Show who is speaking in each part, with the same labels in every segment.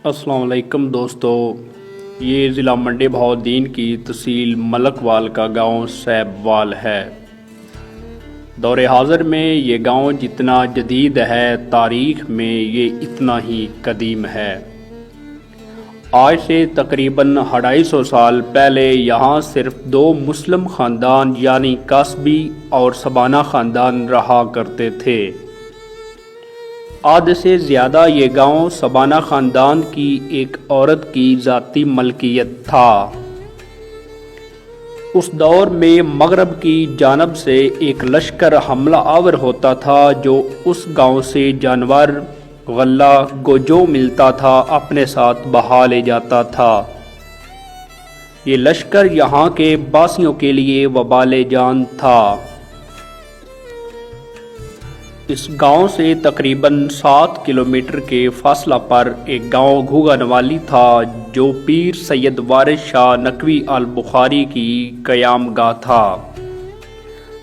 Speaker 1: السلام علیکم دوستو، یہ ضلع منڈی بہاؤالدین کی تحصیل ملک وال کا گاؤں سیب وال ہے۔ دور حاضر میں یہ گاؤں جتنا جدید ہے، تاریخ میں یہ اتنا ہی قدیم ہے۔ آج سے تقریباً 250 سال پہلے یہاں صرف 2 مسلم خاندان یعنی قاسبی اور سبانہ خاندان رہا کرتے تھے۔ آدھے سے زیادہ یہ گاؤں سبانہ خاندان کی ایک عورت کی ذاتی ملکیت تھا۔ اس دور میں مغرب کی جانب سے ایک لشکر حملہ آور ہوتا تھا جو اس گاؤں سے جانور، غلہ جو ملتا تھا اپنے ساتھ بہا لے جاتا تھا۔ یہ لشکر یہاں کے باسیوں کے لیے وبال جان تھا۔ اس گاؤں سے تقریباً 7 کلومیٹر کے فاصلہ پر ایک گاؤں گھوگا نوالی تھا جو پیر سید وارث شاہ نقوی البخاری کی قیام گاہ تھا،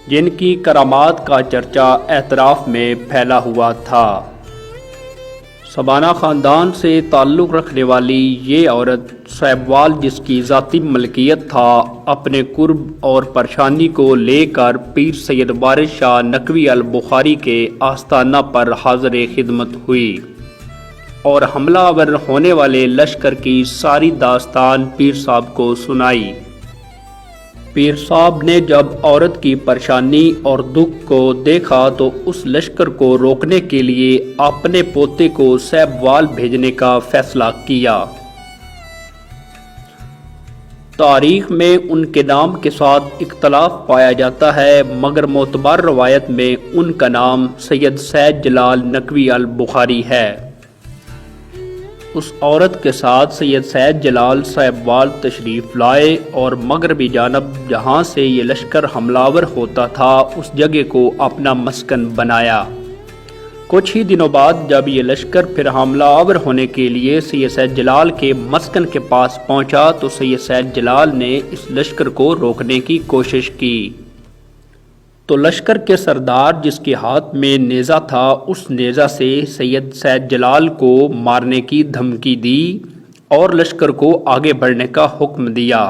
Speaker 1: جن کی کرامات کا چرچا اطراف میں پھیلا ہوا تھا۔ سبانہ خاندان سے تعلق رکھنے والی یہ عورت سیب وال، جس کی ذاتی ملکیت تھا، اپنے کرب اور پریشانی کو لے کر پیر سید وارث شاہ نقوی البخاری کے آستانہ پر حاضر خدمت ہوئی اور حملہ آور ہونے والے لشکر کی ساری داستان پیر صاحب کو سنائی۔ پیر صاحب نے جب عورت کی پریشانی اور دکھ کو دیکھا تو اس لشکر کو روکنے کے لیے اپنے پوتے کو سیب وال بھیجنے کا فیصلہ کیا۔ تاریخ میں ان کے نام کے ساتھ اختلاف پایا جاتا ہے، مگر معتبر روایت میں ان کا نام سید سید جلال نقوی البخاری ہے۔ اس عورت کے ساتھ سید سید جلال سیب وال تشریف لائے اور مغربی جانب جہاں سے یہ لشکر حملہ آور ہوتا تھا اس جگہ کو اپنا مسکن بنایا۔ کچھ ہی دنوں بعد جب یہ لشکر پھر حملہ آور ہونے کے لیے سید سید جلال کے مسکن کے پاس پہنچا تو سید سید جلال نے اس لشکر کو روکنے کی کوشش کی تو لشکر کے سردار، جس کے ہاتھ میں نیزہ تھا، اس نیزہ سے سید سید جلال کو مارنے کی دھمکی دی اور لشکر کو آگے بڑھنے کا حکم دیا۔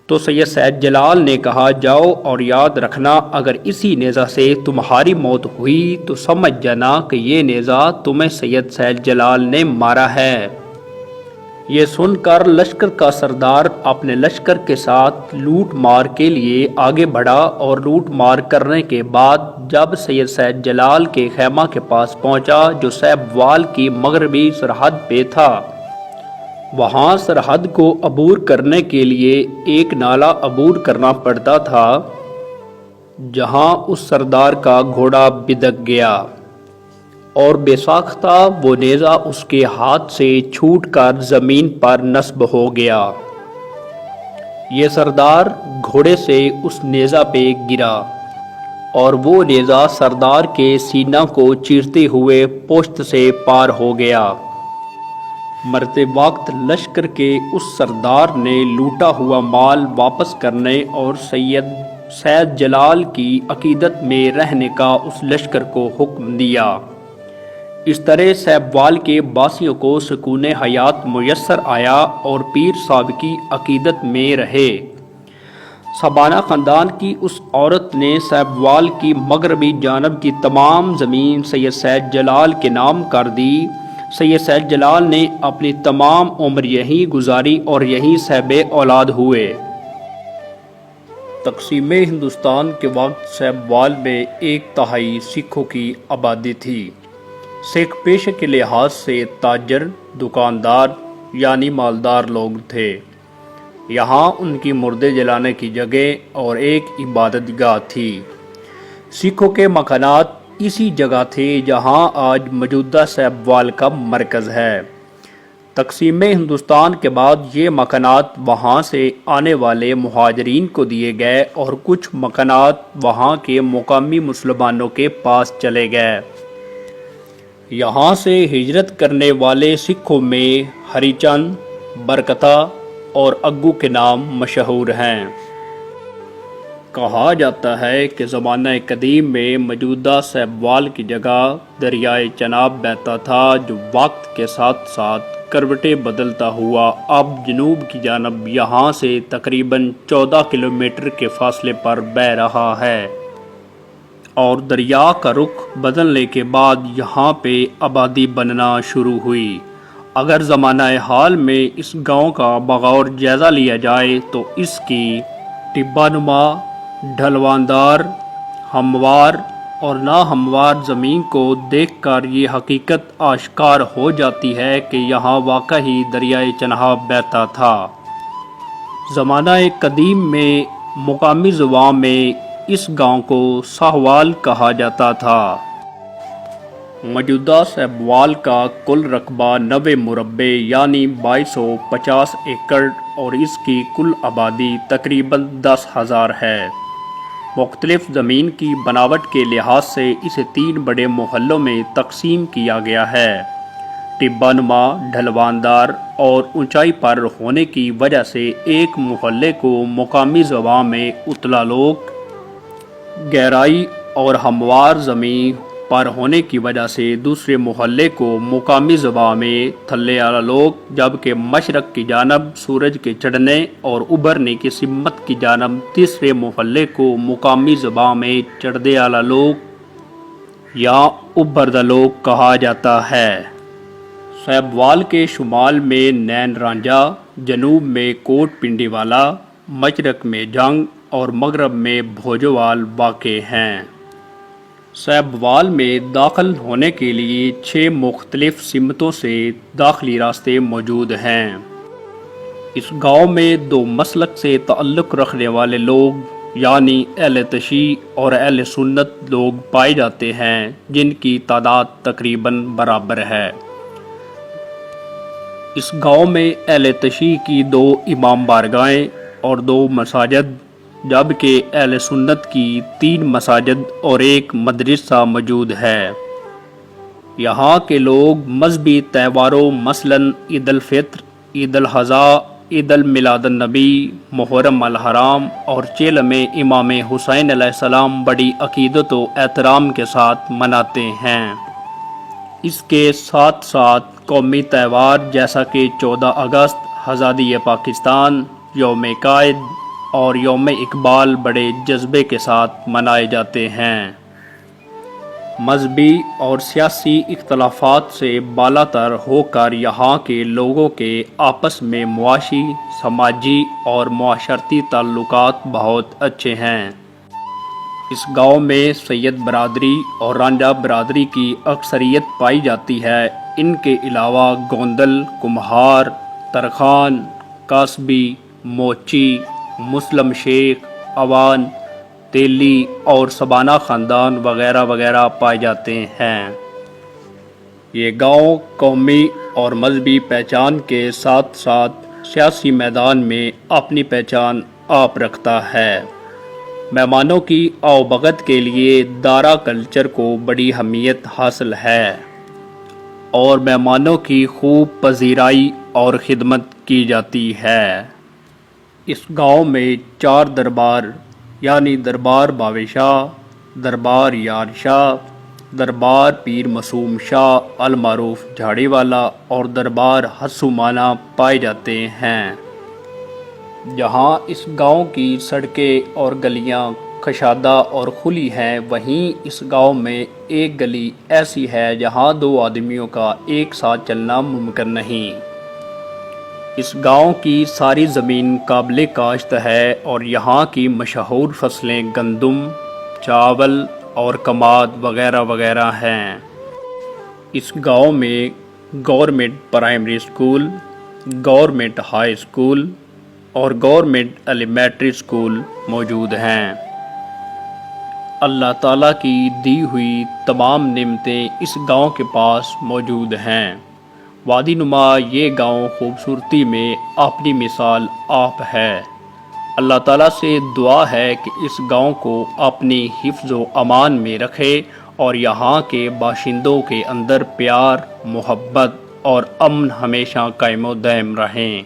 Speaker 1: تو سید سید جلال نے کہا، جاؤ اور یاد رکھنا اگر اسی نیزہ سے تمہاری موت ہوئی تو سمجھ جانا کہ یہ نیزہ تمہیں سید سید جلال نے مارا ہے۔ یہ سن کر لشکر کا سردار اپنے لشکر کے ساتھ لوٹ مار کے لیے آگے بڑھا اور لوٹ مار کرنے کے بعد جب سید سید جلال کے خیمہ کے پاس پہنچا جو سیب وال کی مغربی سرحد پہ تھا، وہاں سرحد کو عبور کرنے کے لیے ایک نالہ عبور کرنا پڑتا تھا، جہاں اس سردار کا گھوڑا بدک گیا اور بے ساختہ وہ نیزہ اس کے ہاتھ سے چھوٹ کر زمین پر نصب ہو گیا۔ یہ سردار گھوڑے سے اس نیزہ پہ گرا اور وہ نیزہ سردار کے سینہ کو چیرتے ہوئے پشت سے پار ہو گیا۔ مرتے وقت لشکر کے اس سردار نے لوٹا ہوا مال واپس کرنے اور سید سید جلال کی عقیدت میں رہنے کا اس لشکر کو حکم دیا۔ اس طرح سیب وال کے باسیوں کو سکون حیات میسر آیا اور پیر صاحب کی عقیدت میں رہے۔ سبانہ خاندان کی اس عورت نے سیب وال کی مغربی جانب کی تمام زمین سید سید جلال کے نام کر دی۔ سید سید جلال نے اپنی تمام عمر یہیں گزاری اور یہیں صاحب اولاد ہوئے۔ تقسیم ہندوستان کے وقت سیب وال میں 1/3 سکھوں کی آبادی تھی۔ سکھ پیشے کے لحاظ سے تاجر، دکاندار یعنی مالدار لوگ تھے۔ یہاں ان کی مردے جلانے کی جگہ اور ایک عبادت گاہ تھی۔ سکھوں کے مکانات اسی جگہ تھے جہاں آج موجودہ سیب وال کا مرکز ہے۔ تقسیم ہندوستان کے بعد یہ مکانات وہاں سے آنے والے مہاجرین کو دیے گئے اور کچھ مکانات وہاں کے مقامی مسلمانوں کے پاس چلے گئے۔ یہاں سے ہجرت کرنے والے سکھوں میں ہری چند، برکتا اور اگو کے نام مشہور ہیں۔ کہا جاتا ہے کہ زمانہ قدیم میں موجودہ سیبوال کی جگہ دریائے چناب بہتا تھا، جو وقت کے ساتھ ساتھ کروٹیں بدلتا ہوا اب جنوب کی جانب یہاں سے تقریباً 14 کلومیٹر کے فاصلے پر بہہ رہا ہے، اور دریا کا رخ بدلنے کے بعد یہاں پہ آبادی بننا شروع ہوئی۔ اگر زمانہ حال میں اس گاؤں کا بغور جائزہ لیا جائے تو اس کی ٹبہ نما، ڈھلواندار، ہموار اور ناہموار زمین کو دیکھ کر یہ حقیقت آشکار ہو جاتی ہے کہ یہاں واقعی دریائے چناب بہتا تھا۔ زمانہ قدیم میں مقامی زبان میں اس گاؤں کو ساہوال کہا جاتا تھا۔ موجودہ سیبوال کا کل رقبہ 90 مربع یعنی 2250 ایکڑ اور اس کی کل آبادی تقریباً 10,000 ہے۔ مختلف زمین کی بناوٹ کے لحاظ سے اسے 3 بڑے محلوں میں تقسیم کیا گیا ہے۔ ٹبہ نما، ڈھلواندار اور اونچائی پر ہونے کی وجہ سے ایک محلے کو مقامی زبان میں اتلا لوگ، گہرائی اور ہموار زمین پر ہونے کی وجہ سے دوسرے محلے کو مقامی زبان میں تھلے والا لوگ، جبکہ مشرق کی جانب سورج کے چڑھنے اور ابھرنے کی سمت کی جانب تیسرے محلے کو مقامی زبان میں چڑھدے والا لوگ یا ابھردہ لوگ کہا جاتا ہے۔ سیبوال کے شمال میں نین رانجھا، جنوب میں کوٹ پنڈی والا، مشرق میں جنگ اور مغرب میں بھوجوال واقع ہیں۔ سیبوال میں داخل ہونے کے لیے 6 مختلف سمتوں سے داخلی راستے موجود ہیں۔ اس گاؤں میں 2 مسلک سے تعلق رکھنے والے لوگ یعنی اہل تشیع اور اہل سنت لوگ پائے جاتے ہیں، جن کی تعداد تقریباً برابر ہے۔ اس گاؤں میں اہل تشیع کی 2 امام بارگاہیں اور 2 مساجد، جبکہ اہل سنت کی 3 مساجد اور 1 مدرسہ موجود ہے۔ یہاں کے لوگ مذہبی تہواروں مثلاً عید الفطر، عید الاضحیٰ، عید المیلاد النبی، محرم الحرام اور چیلم امام حسین علیہ السلام بڑی عقیدت و احترام کے ساتھ مناتے ہیں۔ اس کے ساتھ ساتھ قومی تہوار جیسا کہ 14 اگست، آزادی پاکستان، یوم قائد اور یوم اقبال بڑے جذبے کے ساتھ منائے جاتے ہیں۔ مذہبی اور سیاسی اختلافات سے بالاتر ہو کر یہاں کے لوگوں کے آپس میں معاشی، سماجی اور معاشرتی تعلقات بہت اچھے ہیں۔ اس گاؤں میں سید برادری اور رانجھا برادری کی اکثریت پائی جاتی ہے۔ ان کے علاوہ گوندل، کمہار، ترکھان، کاسبی، موچی، مسلم شیخ، اوان، تیلی اور سبانہ خاندان وغیرہ وغیرہ پائے جاتے ہیں۔ یہ گاؤں قومی اور مذہبی پہچان کے ساتھ ساتھ سیاسی میدان میں اپنی پہچان آپ رکھتا ہے۔ مہمانوں کی آؤبھگت کے لیے دارا کلچر کو بڑی اہمیت حاصل ہے اور مہمانوں کی خوب پذیرائی اور خدمت کی جاتی ہے۔ اس گاؤں میں 4 دربار یعنی دربار باوے شاہ، دربار یار شاہ، دربار پیر معصوم شاہ المعروف جھاڑی والا اور دربار حسومانہ پائے جاتے ہیں۔ جہاں اس گاؤں کی سڑکیں اور گلیاں کشادہ اور کھلی ہیں، وہیں اس گاؤں میں ایک گلی ایسی ہے جہاں 2 آدمیوں کا ایک ساتھ چلنا ممکن نہیں۔ اس گاؤں کی ساری زمین قابل کاشت ہے اور یہاں کی مشہور فصلیں گندم، چاول اور کماد وغیرہ وغیرہ ہیں۔ اس گاؤں میں government primary school, government high school اور گورنمنٹ ایلیمنٹری اسکول موجود ہیں۔ اللہ تعالیٰ کی دی ہوئی تمام نعمتیں اس گاؤں کے پاس موجود ہیں۔ وادی نما یہ گاؤں خوبصورتی میں اپنی مثال آپ ہے۔ اللہ تعالیٰ سے دعا ہے کہ اس گاؤں کو اپنی حفظ و امان میں رکھے اور یہاں کے باشندوں کے اندر پیار، محبت اور امن ہمیشہ قائم و دائم رہیں۔